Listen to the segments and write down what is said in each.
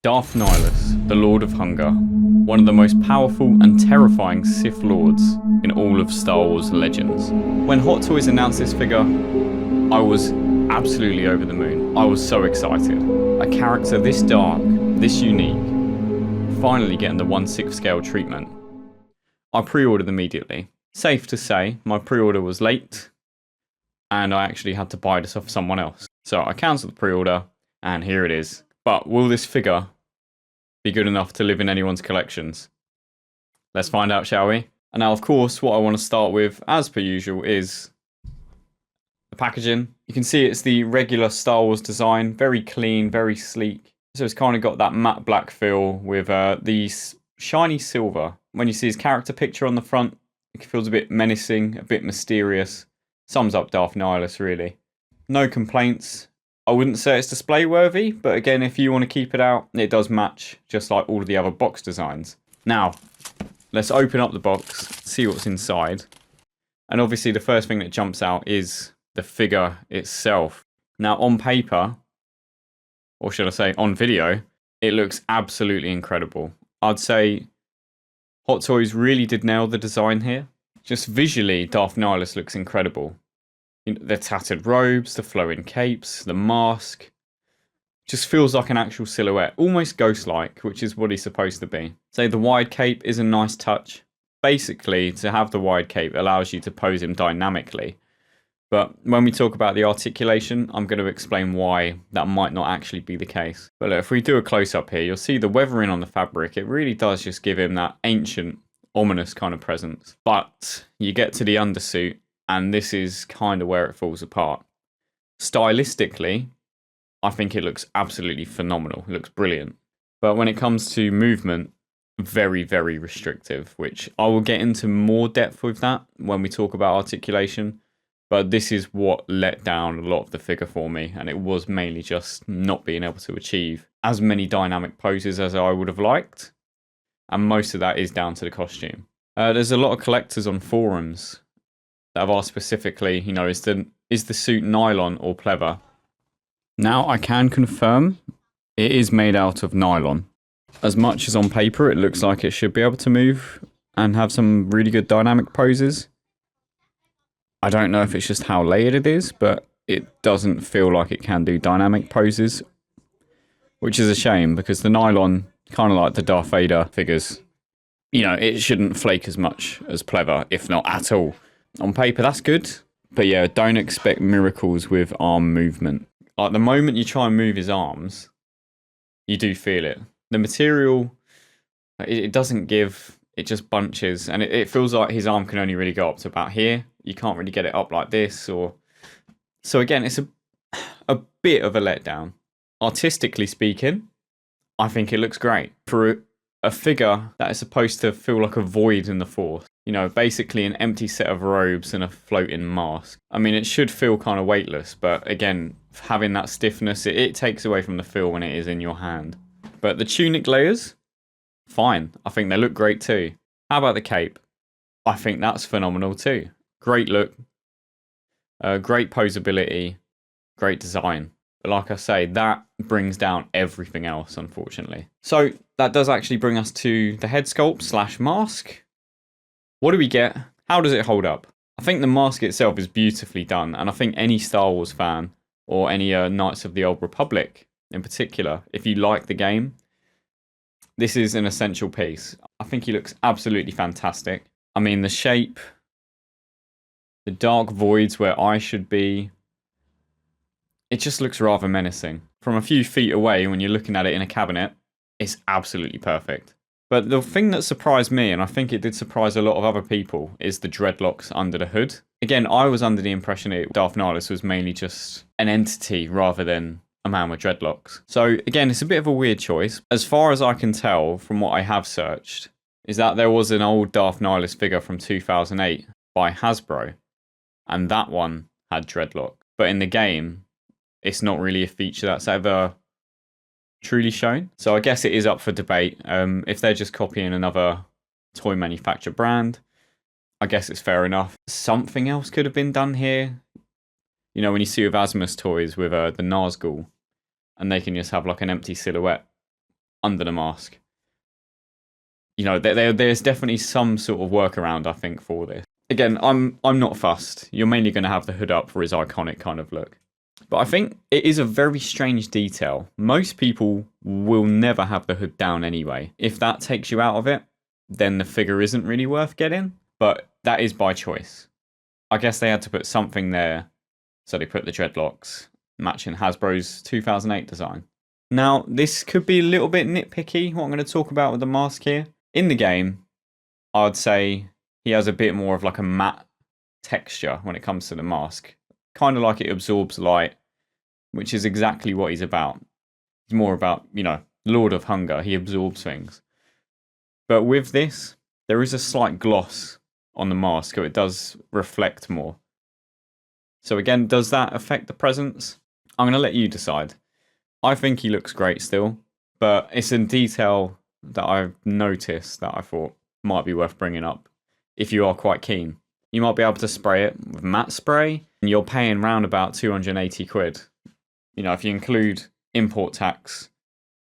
Darth Nihilus, the Lord of Hunger, one of the most powerful and terrifying Sith Lords in all of Star Wars Legends. When Hot Toys announced this figure, I was absolutely over the moon. I was so excited. A character this dark, this unique, finally getting the 1/6 scale treatment. I pre-ordered immediately. Safe to say, my pre-order was late, and I actually had to buy this off someone else. So I cancelled the pre-order, and here it is. But will this figure be good enough to live in anyone's collections? Let's find out, shall we? And now, of course, what I want to start with, as per usual, is the packaging. You can see it's the regular Star Wars design, very clean, very sleek. So it's kind of got that matte black feel with the shiny silver. When you see his character picture on the front, it feels a bit menacing, a bit mysterious. Sums up Darth Nihilus, really. No complaints. I wouldn't say it's display worthy, but again, if you want to keep it out, it does match, just like all of the other box designs. Now, let's open up the box, see what's inside. And obviously the first thing that jumps out is the figure itself. Now on paper, or should I say on video, it looks absolutely incredible. I'd say Hot Toys really did nail the design here. Just visually, Darth Nihilus looks incredible. The tattered robes, the flowing capes, the mask. Just feels like an actual silhouette, almost ghost-like, which is what he's supposed to be. So the wide cape is a nice touch. Basically, to have the wide cape allows you to pose him dynamically. But when we talk about the articulation, I'm going to explain why that might not actually be the case. But look, if we do a close-up here, you'll see the weathering on the fabric. It really does just give him that ancient, ominous kind of presence. But you get to the undersuit, and this is kind of where it falls apart. Stylistically, I think it looks absolutely phenomenal. It looks brilliant. But when it comes to movement, very, very restrictive, which I will get into more depth with that when we talk about articulation. But this is what let down a lot of the figure for me, and it was mainly just not being able to achieve as many dynamic poses as I would have liked. And most of that is down to the costume. There's a lot of collectors on forums that have asked specifically, you know, is the suit nylon or pleather? Now I can confirm it is made out of nylon. As much as on paper it looks like it should be able to move and have some really good dynamic poses, I don't know if it's just how layered it is, but it doesn't feel like it can do dynamic poses, which is a shame because the nylon, kind of like the Darth Vader figures, you know, it shouldn't flake as much as pleather, if not at all. On paper, that's good, but yeah, don't expect miracles with arm movement. Like the moment you try and move his arms, you do feel it. The material, it doesn't give, it just bunches, and it feels like his arm can only really go up to about here. You can't really get it up like this, or so again, it's a bit of a letdown. Artistically speaking, I think it looks great for a figure that is supposed to feel like a void in the Force. You know, basically an empty set of robes and a floating mask. I mean, it should feel kind of weightless, but again, having that stiffness, it takes away from the feel when it is in your hand. But the tunic layers, fine. I think they look great too. How about the cape? I think that's phenomenal too. Great look, great posability, great design. But like I say, that brings down everything else, unfortunately. So that does actually bring us to the head sculpt / mask. What do we get? How does it hold up? I think the mask itself is beautifully done, and I think any Star Wars fan, or any Knights of the Old Republic in particular, if you like the game, this is an essential piece. I think he looks absolutely fantastic. I mean, the shape, the dark voids where I should be, it just looks rather menacing. From a few feet away, when you're looking at it in a cabinet, it's absolutely perfect. But the thing that surprised me, and I think it did surprise a lot of other people, is the dreadlocks under the hood. Again, I was under the impression that Darth Nihilus was mainly just an entity rather than a man with dreadlocks. So again, it's a bit of a weird choice. As far as I can tell from what I have searched, is that there was an old Darth Nihilus figure from 2008 by Hasbro, and that one had dreadlock. But in the game, it's not really a feature that's ever truly shown. So I guess it is up for debate. If they're just copying another toy manufacturer brand, I guess it's fair enough. Something else could have been done here. You know, when you see with Asmus toys with the Nazgul, and they can just have like an empty silhouette under the mask. You know, there's definitely some sort of workaround, I think, for this. Again, I'm not fussed. You're mainly going to have the hood up for his iconic kind of look. But I think it is a very strange detail. Most people will never have the hood down anyway. If that takes you out of it, then the figure isn't really worth getting. But that is by choice. I guess they had to put something there. So they put the dreadlocks, matching Hasbro's 2008 design. Now, this could be a little bit nitpicky, what I'm going to talk about with the mask here. In the game, I'd say he has a bit more of like a matte texture when it comes to the mask. Kind of like it absorbs light, which is exactly what he's about. He's more about, you know, Lord of Hunger. He absorbs things. But with this, there is a slight gloss on the mask, so it does reflect more. So again, does that affect the presence? I'm going to let you decide. I think he looks great still, but it's a detail that I've noticed that I thought might be worth bringing up if you are quite keen. You might be able to spray it with matte spray, and you're paying round about 280 quid. You know, if you include import tax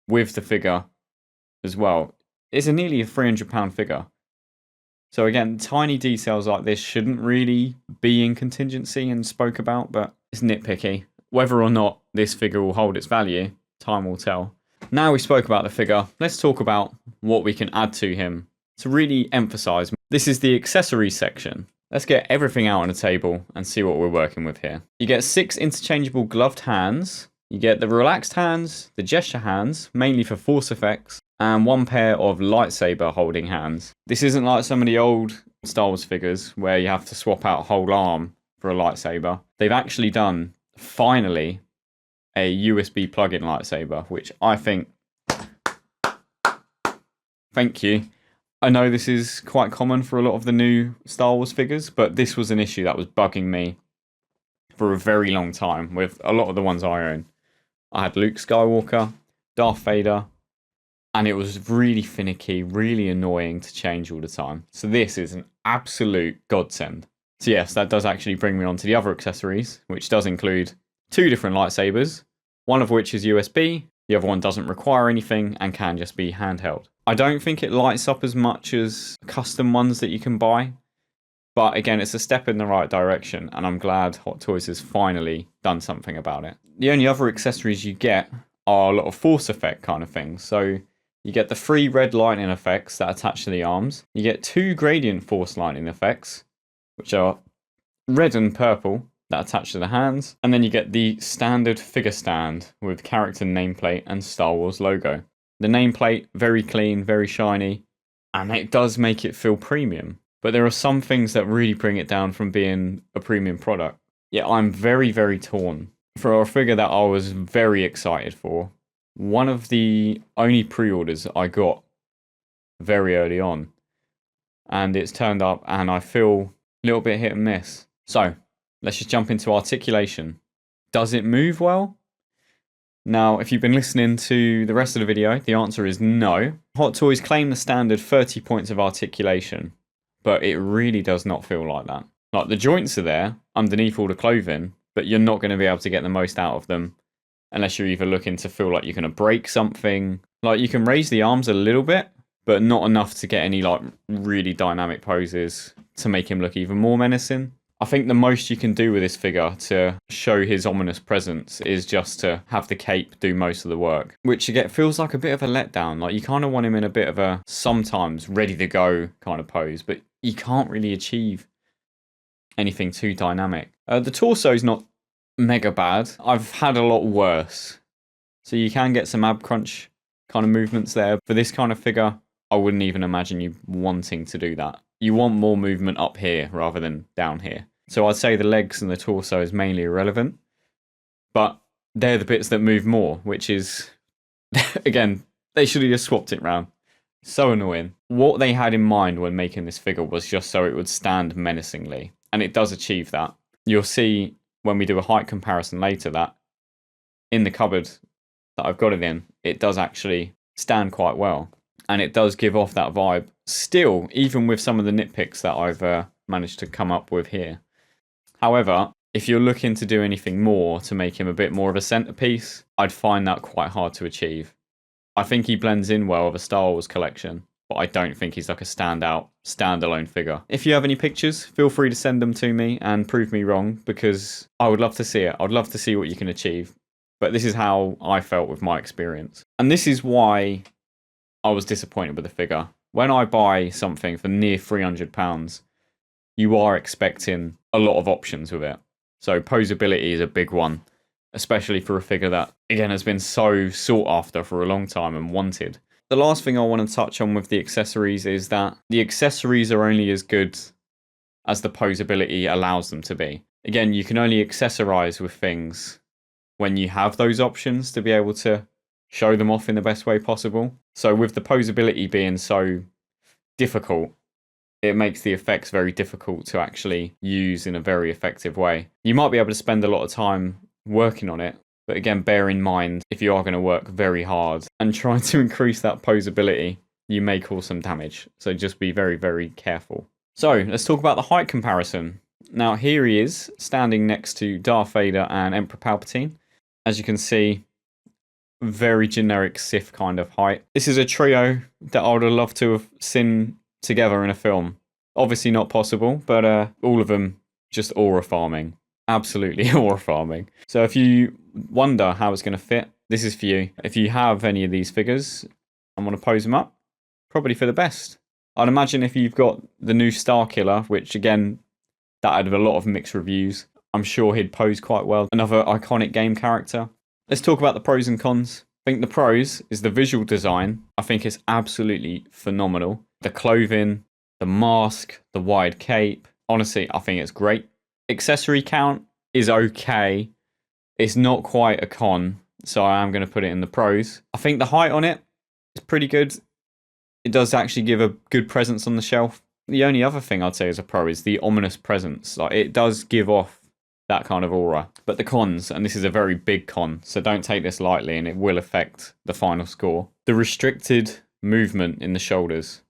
with the figure as well, it's nearly a £300 figure. So again, tiny details like this shouldn't really be in contingency and spoke about, but it's nitpicky. Whether or not this figure will hold its value, time will tell. Now we spoke about the figure, let's talk about what we can add to him to really emphasize. This is the accessories section. Let's get everything out on the table and see what we're working with here. You get 6 interchangeable gloved hands. You get the relaxed hands, the gesture hands, mainly for force effects, and 1 pair of lightsaber holding hands. This isn't like some of the old Star Wars figures where you have to swap out a whole arm for a lightsaber. They've actually done, finally, a USB plug-in lightsaber, which I think... Thank you. I know this is quite common for a lot of the new Star Wars figures, but this was an issue that was bugging me for a very long time with a lot of the ones I own. I had Luke Skywalker, Darth Vader, and it was really finicky, really annoying to change all the time. So this is an absolute godsend. So yes, that does actually bring me on to the other accessories, which does include 2 different lightsabers, one of which is USB, the other one doesn't require anything and can just be handheld. I don't think it lights up as much as custom ones that you can buy, but again, it's a step in the right direction, and I'm glad Hot Toys has finally done something about it. The only other accessories you get are a lot of force effect kind of things. So you get the 3 red lightning effects that attach to the arms. You get 2 gradient force lightning effects, which are red and purple, that attach to the hands. And then you get the standard figure stand with character nameplate and Star Wars logo. The nameplate, very clean, very shiny, and it does make it feel premium. But there are some things that really bring it down from being a premium product. Yeah, I'm very, very torn. For a figure that I was very excited for, one of the only pre-orders I got very early on, and it's turned up and I feel a little bit hit and miss. So, let's just jump into articulation. Does it move well? Now, if you've been listening to the rest of the video, the answer is no. Hot Toys claim the standard 30 points of articulation, but it really does not feel like that. Like, the joints are there underneath all the clothing, but you're not going to be able to get the most out of them unless you're either looking to feel like you're going to break something. Like, you can raise the arms a little bit, but not enough to get any like really dynamic poses to make him look even more menacing. I think the most you can do with this figure to show his ominous presence is just to have the cape do most of the work, which again feels like a bit of a letdown. Like, you kind of want him in a bit of a sometimes ready to go kind of pose, but you can't really achieve anything too dynamic. The torso is not mega bad. I've had a lot worse. So you can get some ab crunch kind of movements there. For this kind of figure, I wouldn't even imagine you wanting to do that. You want more movement up here rather than down here. So I'd say the legs and the torso is mainly irrelevant, but they're the bits that move more, which is, again, they should have just swapped it round. So annoying. What they had in mind when making this figure was just so it would stand menacingly, and it does achieve that. You'll see when we do a height comparison later that in the cupboard that I've got it in, it does actually stand quite well. And it does give off that vibe still, even with some of the nitpicks that I've managed to come up with here. However, if you're looking to do anything more to make him a bit more of a centerpiece, I'd find that quite hard to achieve. I think he blends in well with a Star Wars collection, but I don't think he's like a standalone figure. If you have any pictures, feel free to send them to me and prove me wrong, because I would love to see it. I'd love to see what you can achieve. But this is how I felt with my experience. And this is why I was disappointed with the figure. When I buy something for near £300, you are expecting a lot of options with it. So poseability is a big one, especially for a figure that, again, has been so sought after for a long time and wanted. The last thing I want to touch on with the accessories is that the accessories are only as good as the poseability allows them to be. Again, you can only accessorize with things when you have those options to be able to show them off in the best way possible. So with the poseability being so difficult, it makes the effects very difficult to actually use in a very effective way. You might be able to spend a lot of time working on it, but again, bear in mind, if you are going to work very hard and try to increase that poseability, you may cause some damage. So just be very, very careful. So let's talk about the height comparison. Now here he is, standing next to Darth Vader and Emperor Palpatine. As you can see, very generic Sith kind of height. This is a trio that I would have loved to have seen together in a film. Obviously not possible, but all of them just aura farming. Absolutely aura farming. So if you wonder how it's going to fit, this is for you. If you have any of these figures and want to pose them up, probably for the best. I'd imagine if you've got the new Star Killer, which again, that had a lot of mixed reviews, I'm sure he'd pose quite well. Another iconic game character. Let's talk about the pros and cons. I think the pros is the visual design. I think it's absolutely phenomenal. The clothing, the mask, the wide cape. Honestly, I think it's great. Accessory count is okay. It's not quite a con, so I am going to put it in the pros. I think the height on it is pretty good. It does actually give a good presence on the shelf. The only other thing I'd say as a pro is the ominous presence. Like, it does give off that kind of aura. But the cons, and this is a very big con, so don't take this lightly and it will affect the final score. The restricted movement in the shoulders.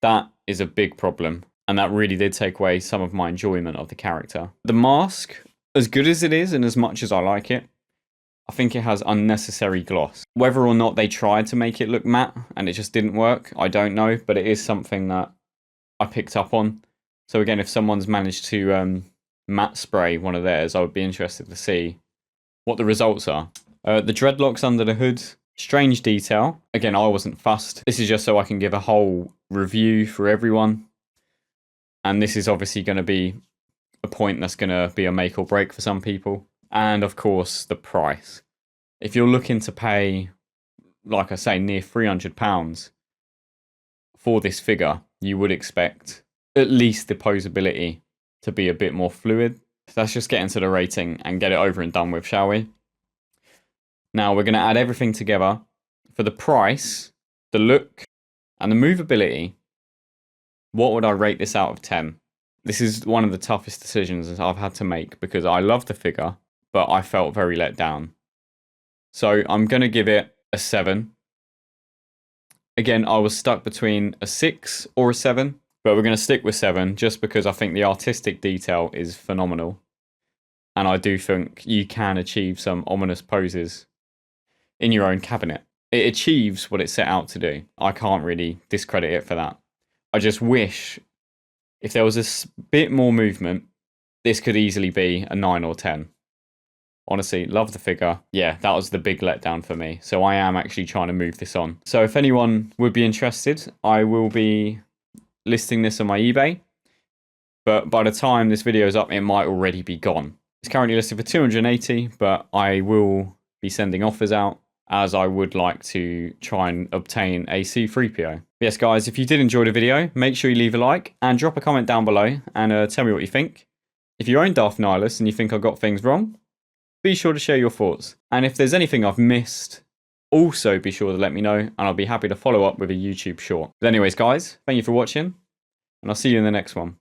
That is a big problem. And that really did take away some of my enjoyment of the character. The mask, as good as it is and as much as I like it, I think it has unnecessary gloss. Whether or not they tried to make it look matte and it just didn't work, I don't know. But it is something that I picked up on. So again, if someone's managed to matte spray one of theirs, I would be interested to see what the results are. The dreadlocks under the hood, strange detail. Again, I wasn't fussed. This is just so I can give a whole review for everyone. And this is obviously going to be a point that's going to be a make or break for some people. And of course, the price. If you're looking to pay, like I say, near £300 for this figure, you would expect at least the poseability to be a bit more fluid. Let's just get into the rating and get it over and done with, shall we? Now we're going to add everything together. For the price, the look, and the movability, what would I rate this out of 10? This is one of the toughest decisions I've had to make because I love the figure, but I felt very let down. So I'm going to give it a 7. Again, I was stuck between a 6 or a 7, but we're going to stick with 7 just because I think the artistic detail is phenomenal. And I do think you can achieve some ominous poses in your own cabinet. It achieves what it set out to do. I can't really discredit it for that. I just wish if there was a bit more movement, this could easily be a 9 or 10. Honestly, love the figure. Yeah, that was the big letdown for me. So I am actually trying to move this on. So if anyone would be interested, I will be listing this on my eBay. But by the time this video is up, it might already be gone. It's currently listed for 280, but I will be sending offers out as I would like to try and obtain a C3PO. Yes, guys, if you did enjoy the video, make sure you leave a like and drop a comment down below and tell me what you think. If you own Darth Nihilus and you think I got things wrong, be sure to share your thoughts. And if there's anything I've missed, also be sure to let me know and I'll be happy to follow up with a YouTube short. But anyways, guys, thank you for watching and I'll see you in the next one.